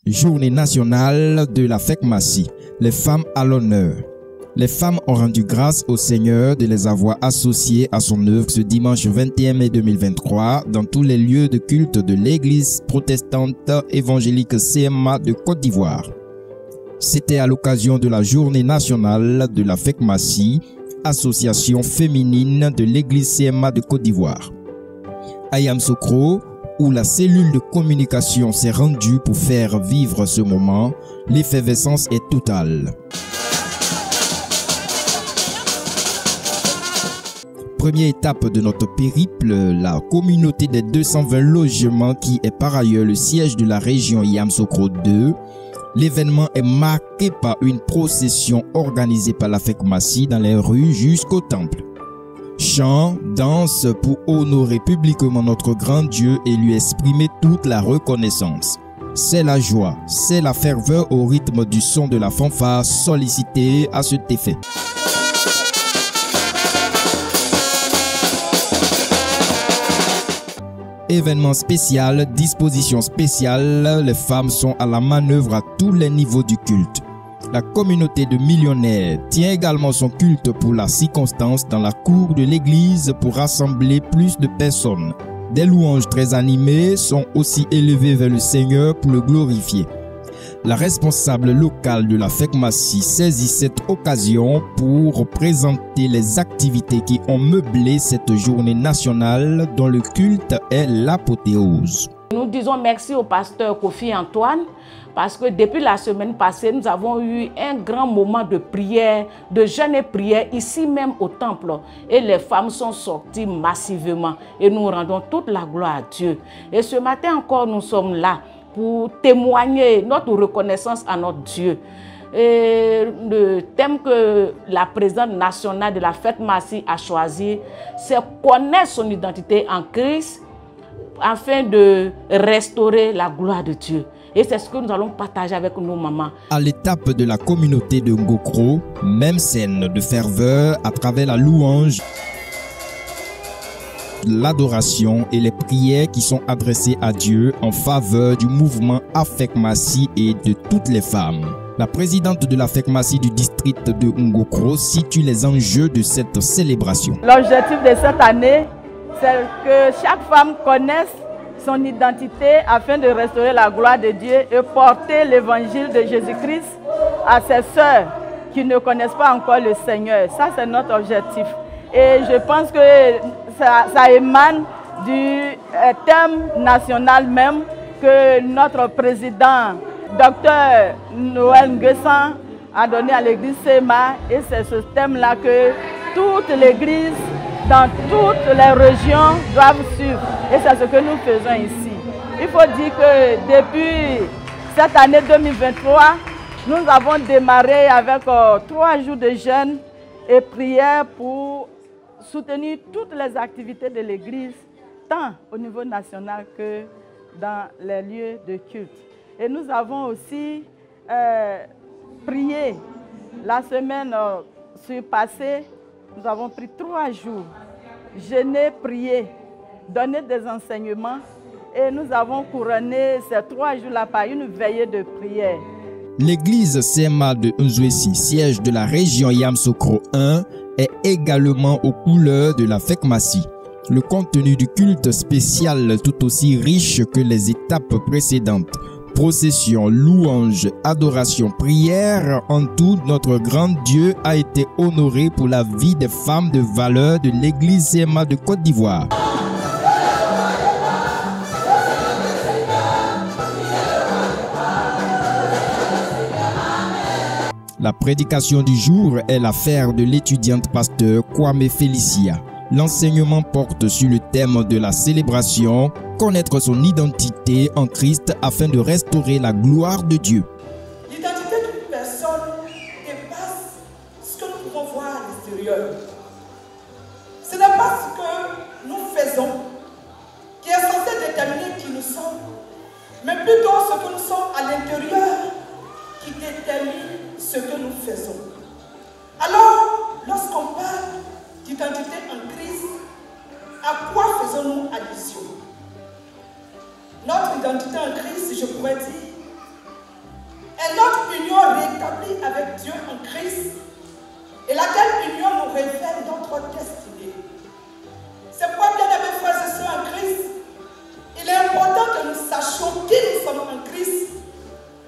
Journée nationale de la Fekmassi, les femmes à l'honneur. Les femmes ont rendu grâce au Seigneur de les avoir associées à son œuvre ce dimanche 21 mai 2023 dans tous les lieux de culte de l'Église protestante évangélique CMA de Côte d'Ivoire. C'était à l'occasion de la Journée nationale de la Fekmassi, association féminine de l'Église CMA de Côte d'Ivoire. À Yamoussoukro, où la cellule de communication s'est rendue pour faire vivre ce moment, l'effervescence est totale. Première étape de notre périple, la communauté des 220 logements qui est par ailleurs le siège de la région Yamoussoukro 2. L'événement est marqué par une procession organisée par la Fekmassi dans les rues jusqu'au temple. Chants, danse pour honorer publiquement notre grand Dieu et lui exprimer toute la reconnaissance. C'est la joie, c'est la ferveur au rythme du son de la fanfare sollicitée à cet effet. Événement spécial, disposition spéciale, les femmes sont à la manœuvre à tous les niveaux du culte. La communauté de millionnaires tient également son culte pour la circonstance dans la cour de l'église pour rassembler plus de personnes. Des louanges très animées sont aussi élevées vers le Seigneur pour le glorifier. La responsable locale de la Fekmassi saisit cette occasion pour présenter les activités qui ont meublé cette journée nationale dont le culte est l'apothéose. Nous disons merci au pasteur Kofi Antoine parce que depuis la semaine passée, nous avons eu un grand moment de prière, de jeûne et prière ici même au temple. Et les femmes sont sorties massivement et nous rendons toute la gloire à Dieu. Et ce matin encore, nous sommes là pour témoigner notre reconnaissance à notre Dieu. Et le thème que la présidente nationale de la Fekmassi a choisi, c'est connaître son identité en Christ afin de restaurer la gloire de Dieu. Et c'est ce que nous allons partager avec nos mamans. À l'étape de la communauté de Ngokro, même scène de ferveur à travers la louange, l'adoration et les prières qui sont adressées à Dieu en faveur du mouvement Fekmassi et de toutes les femmes. La présidente de la Fekmassi du district de Ngokro situe les enjeux de cette célébration. L'objectif de cette année, c'est que chaque femme connaisse son identité afin de restaurer la gloire de Dieu et porter l'évangile de Jésus-Christ à ses sœurs qui ne connaissent pas encore le Seigneur. Ça, c'est notre objectif. Et je pense que ça émane du thème national même que notre président, Dr Noël Nguessan, a donné à l'église CMA. Et c'est ce thème-là que toute l'église, dans toutes les régions, doivent suivre. Et c'est ce que nous faisons ici. Il faut dire que depuis cette année 2023, nous avons démarré avec 3 jours de jeûne et prière pour soutenir toutes les activités de l'Église, tant au niveau national que dans les lieux de culte. Et nous avons aussi prié la semaine passée. Nous avons pris 3 jours, jeûné, prié, donné des enseignements et nous avons couronné ces 3 jours-là par une veillée de prière. L'église CMA de Nzouessi, siège de la région Yamoussoukro 1, est également aux couleurs de la Fekmassi. Le contenu du culte spécial tout aussi riche que les étapes précédentes. Procession, louange, adoration, prière, en tout, notre grand Dieu a été honoré pour la vie des femmes de valeur de l'église CMA de Côte d'Ivoire. La prédication du jour est l'affaire de l'étudiante pasteur Kwame Felicia. L'enseignement porte sur le thème de la célébration, connaître son identité en Christ afin de restaurer la gloire de Dieu. L'identité d'une personne dépasse ce que nous pouvons voir à l'extérieur. Ce n'est pas ce que nous faisons qui est censé déterminer qui nous sommes, mais plutôt ce que nous sommes à l'intérieur qui détermine ce que nous faisons. Alors, lorsqu'on parle d'identité en Christ, à quoi faisons-nous allusion? Notre identité en Christ, je pourrais dire, avec Dieu en Christ et laquelle union nous révèle notre destinée. C'est pourquoi, bien-aimés frères et sœurs en Christ, il est important que nous sachions qui nous sommes en Christ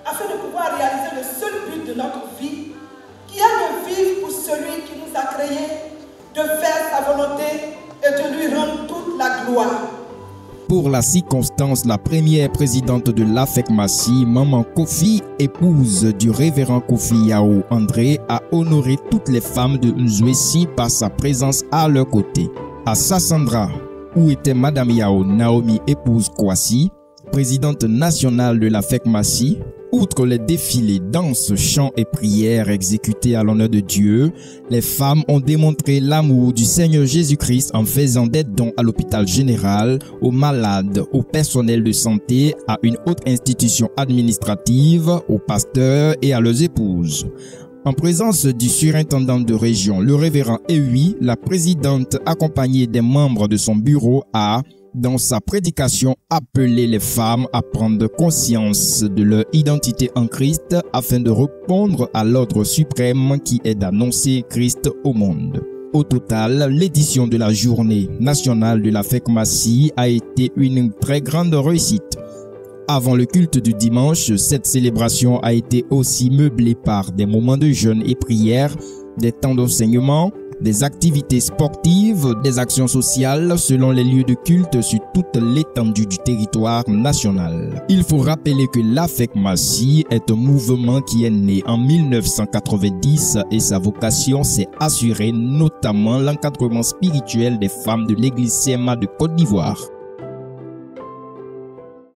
afin de pouvoir réaliser le seul but de notre vie, qui est de vivre pour celui qui nous a créés, de faire sa volonté et de lui rendre toute la gloire. Pour la circonstance, la première présidente de l'AFEC-Massy, Maman Kofi, épouse du révérend Kofi Yao André, a honoré toutes les femmes de Nzouessi par sa présence à leur côté. À Sassandra, où était Madame Yao Naomi, épouse Kwasi, présidente nationale de l'AFEC-Massy, outre les défilés, danses, chants et prières exécutés à l'honneur de Dieu, les femmes ont démontré l'amour du Seigneur Jésus-Christ en faisant des dons à l'hôpital général, aux malades, au personnel de santé, à une autre institution administrative, aux pasteurs et à leurs épouses. En présence du surintendant de région, le révérend Ewi, la présidente accompagnée des membres de son bureau a, dans sa prédication, appelé les femmes à prendre conscience de leur identité en Christ afin de répondre à l'ordre suprême qui est d'annoncer Christ au monde. Au total, l'édition de la journée nationale de l'AFEC-Massy a été une très grande réussite. Avant le culte du dimanche, cette célébration a été aussi meublée par des moments de jeûne et prière, des temps d'enseignement, des activités sportives, des actions sociales selon les lieux de culte sur toute l'étendue du territoire national. Il faut rappeler que l'AFEC-Massy est un mouvement qui est né en 1990 et sa vocation c'est assurer notamment l'encadrement spirituel des femmes de l'église CMA de Côte d'Ivoire.